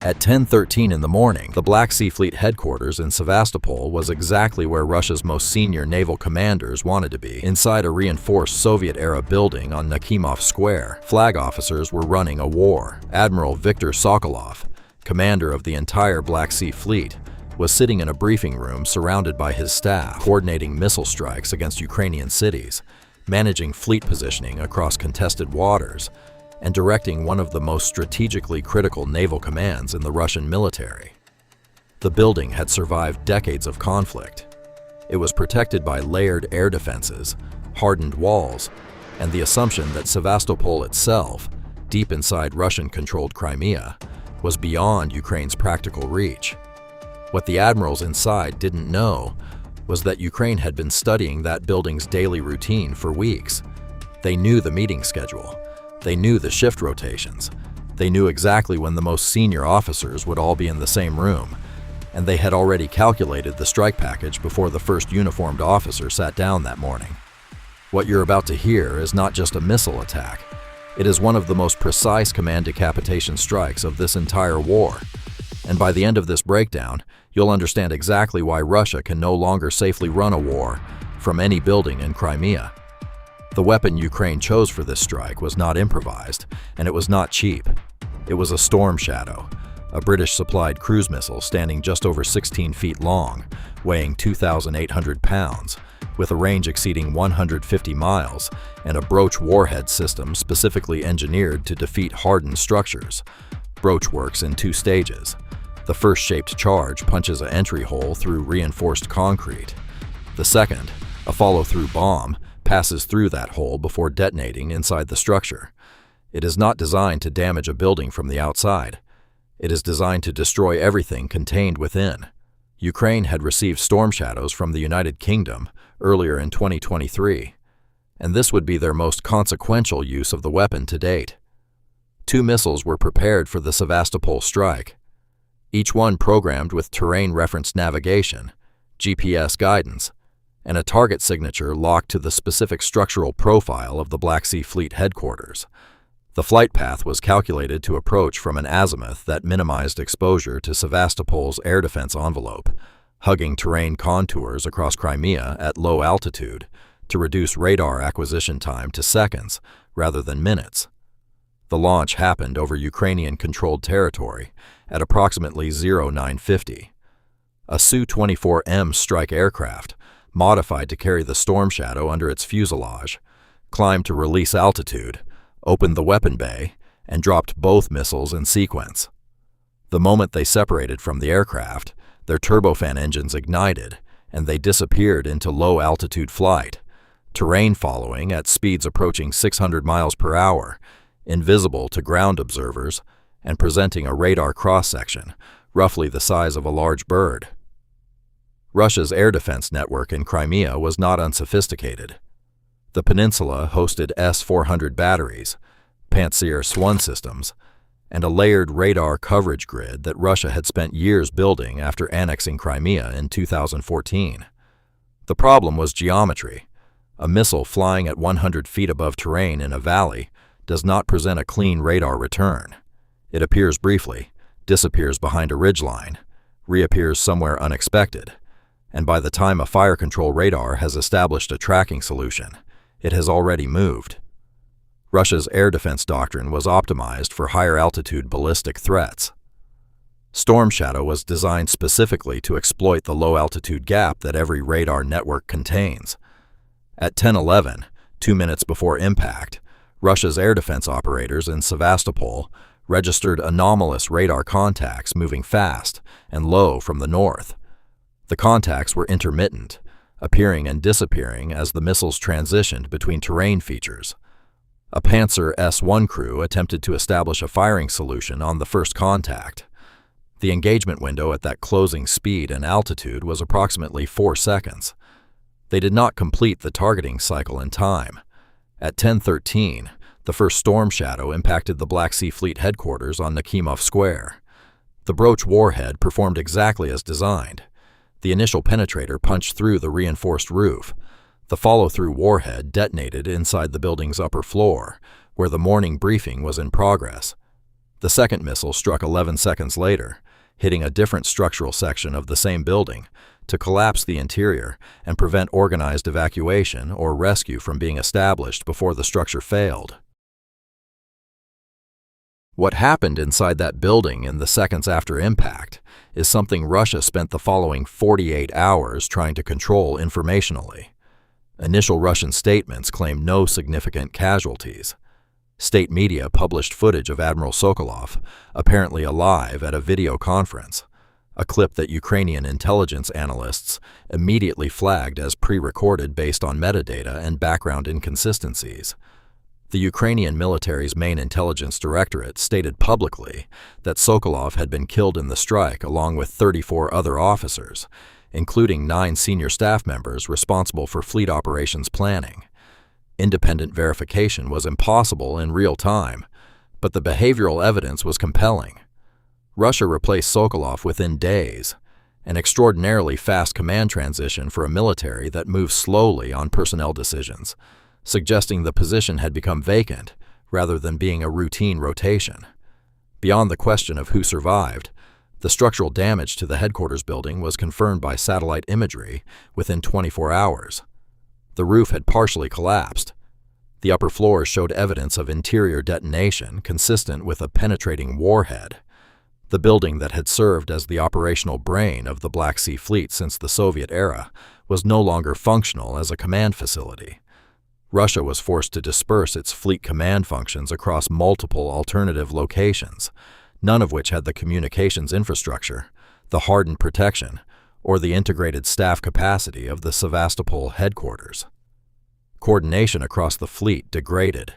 At 10:13 in the morning, the Black Sea Fleet headquarters in Sevastopol was exactly where Russia's most senior naval commanders wanted to be, inside a reinforced Soviet-era building on Nakhimov Square. Flag officers were running a war. Admiral Viktor Sokolov, commander of the entire Black Sea Fleet, was sitting in a briefing room surrounded by his staff, coordinating missile strikes against Ukrainian cities, managing fleet positioning across contested waters, and directing one of the most strategically critical naval commands in the Russian military. The building had survived decades of conflict. It was protected by layered air defenses, hardened walls, and the assumption that Sevastopol itself, deep inside Russian-controlled Crimea, was beyond Ukraine's practical reach. What the admirals inside didn't know was that Ukraine had been studying that building's daily routine for weeks. They knew the meeting schedule. They knew the shift rotations. They knew exactly when the most senior officers would all be in the same room, and they had already calculated the strike package before the first uniformed officer sat down that morning. What you're about to hear is not just a missile attack. It is one of the most precise command decapitation strikes of this entire war. And by the end of this breakdown, you'll understand exactly why Russia can no longer safely run a war from any building in Crimea. The weapon Ukraine chose for this strike was not improvised, and it was not cheap. It was a Storm Shadow, a British-supplied cruise missile standing just over 16 feet long, weighing 2,800 pounds, with a range exceeding 150 miles, and a Broach warhead system specifically engineered to defeat hardened structures. Broach works in two stages. The first shaped charge punches an entry hole through reinforced concrete. The second, a follow-through bomb, passes through that hole before detonating inside the structure. It is not designed to damage a building from the outside. It is designed to destroy everything contained within. Ukraine had received Storm Shadows from the United Kingdom earlier in 2023, and this would be their most consequential use of the weapon to date. 2 missiles were prepared for the Sevastopol strike, each one programmed with terrain-referenced navigation, GPS guidance, and a target signature locked to the specific structural profile of the Black Sea Fleet headquarters. The flight path was calculated to approach from an azimuth that minimized exposure to Sevastopol's air defense envelope, hugging terrain contours across Crimea at low altitude to reduce radar acquisition time to seconds rather than minutes. The launch happened over Ukrainian-controlled territory at approximately 0950. A Su-24M strike aircraft, modified to carry the Storm Shadow under its fuselage, climbed to release altitude, opened the weapon bay, and dropped both missiles in sequence. The moment they separated from the aircraft, their turbofan engines ignited, and they disappeared into low-altitude flight, terrain following at speeds approaching 600 miles per hour, invisible to ground observers, and presenting a radar cross-section, roughly the size of a large bird. Russia's air defense network in Crimea was not unsophisticated. The peninsula hosted S-400 batteries, Pantsir Swan systems, and a layered radar coverage grid that Russia had spent years building after annexing Crimea in 2014. The problem was geometry. A missile flying at 100 feet above terrain in a valley does not present a clean radar return. It appears briefly, disappears behind a ridgeline, reappears somewhere unexpected, and by the time a fire control radar has established a tracking solution, it has already moved. Russia's air defense doctrine was optimized for higher altitude ballistic threats. Storm Shadow was designed specifically to exploit the low altitude gap that every radar network contains. At 10:11, 2 minutes before impact, Russia's air defense operators in Sevastopol registered anomalous radar contacts moving fast and low from the north. The contacts were intermittent, appearing and disappearing as the missiles transitioned between terrain features. A Pantsir S-1 crew attempted to establish a firing solution on the first contact. The engagement window at that closing speed and altitude was approximately 4 seconds. They did not complete the targeting cycle in time. At 10:13, the first Storm Shadow impacted the Black Sea Fleet headquarters on Nakhimov Square. The Broach warhead performed exactly as designed. The initial penetrator punched through the reinforced roof. The follow-through warhead detonated inside the building's upper floor, where the morning briefing was in progress. The second missile struck 11 seconds later, hitting a different structural section of the same building to collapse the interior and prevent organized evacuation or rescue from being established before the structure failed. What happened inside that building in the seconds after impact is something Russia spent the following 48 hours trying to control informationally. Initial Russian statements claimed no significant casualties. State media published footage of Admiral Sokolov, apparently alive at a video conference, a clip that Ukrainian intelligence analysts immediately flagged as pre-recorded based on metadata and background inconsistencies. The Ukrainian military's main intelligence directorate stated publicly that Sokolov had been killed in the strike along with 34 other officers, including 9 senior staff members responsible for fleet operations planning. Independent verification was impossible in real time, but the behavioral evidence was compelling. Russia replaced Sokolov within days, an extraordinarily fast command transition for a military that moves slowly on personnel decisions, suggesting the position had become vacant rather than being a routine rotation. Beyond the question of who survived, the structural damage to the headquarters building was confirmed by satellite imagery within 24 hours. The roof had partially collapsed. The upper floors showed evidence of interior detonation consistent with a penetrating warhead. The building that had served as the operational brain of the Black Sea Fleet since the Soviet era was no longer functional as a command facility. Russia was forced to disperse its fleet command functions across multiple alternative locations, none of which had the communications infrastructure, the hardened protection, or the integrated staff capacity of the Sevastopol headquarters. Coordination across the fleet degraded.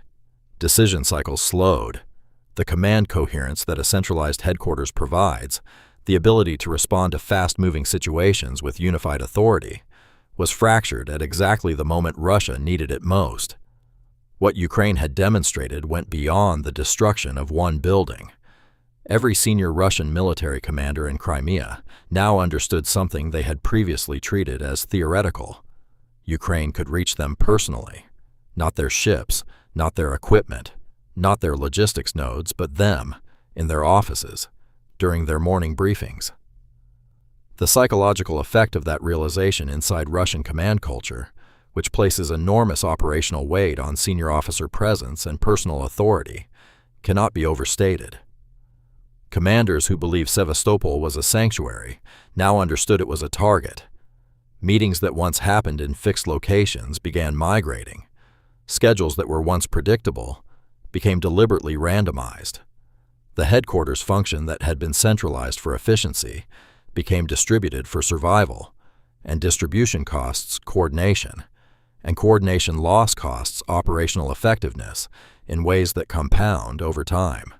Decision cycles slowed. The command coherence that a centralized headquarters provides, the ability to respond to fast-moving situations with unified authority, was fractured at exactly the moment Russia needed it most. What Ukraine had demonstrated went beyond the destruction of one building. Every senior Russian military commander in Crimea now understood something they had previously treated as theoretical. Ukraine could reach them personally, not their ships, not their equipment, not their logistics nodes, but them, in their offices, during their morning briefings. The psychological effect of that realization inside Russian command culture, which places enormous operational weight on senior officer presence and personal authority, cannot be overstated. Commanders who believed Sevastopol was a sanctuary now understood it was a target. Meetings that once happened in fixed locations began migrating. Schedules that were once predictable became deliberately randomized. The headquarters function that had been centralized for efficiency became distributed for survival, and distribution costs coordination, and coordination loss costs operational effectiveness in ways that compound over time.